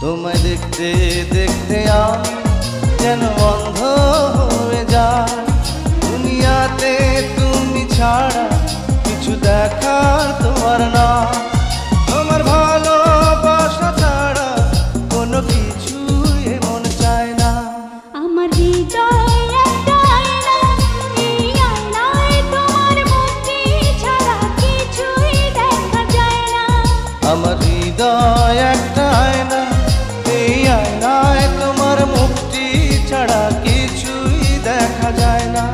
তোমায় দেখতে দেখতে আমি যেন অন্ধ হয়ে যাই। দুনিয়াতে তুমি ছাড়া কিছু দেখার তোমার না। তোমার ভালোবাসা ছাড়া কোনো কিছু এমন চায় না। আমার হৃদয় একটা আয়না, এই আয়নায় তোমার মুক্তি ছাড়া কিছুই দেখা যায় না। আমার হৃদয় একটা আয়না, এই আয়নায় তোমার মুক্তি ছাড়া কিছুই দেখা যায় না।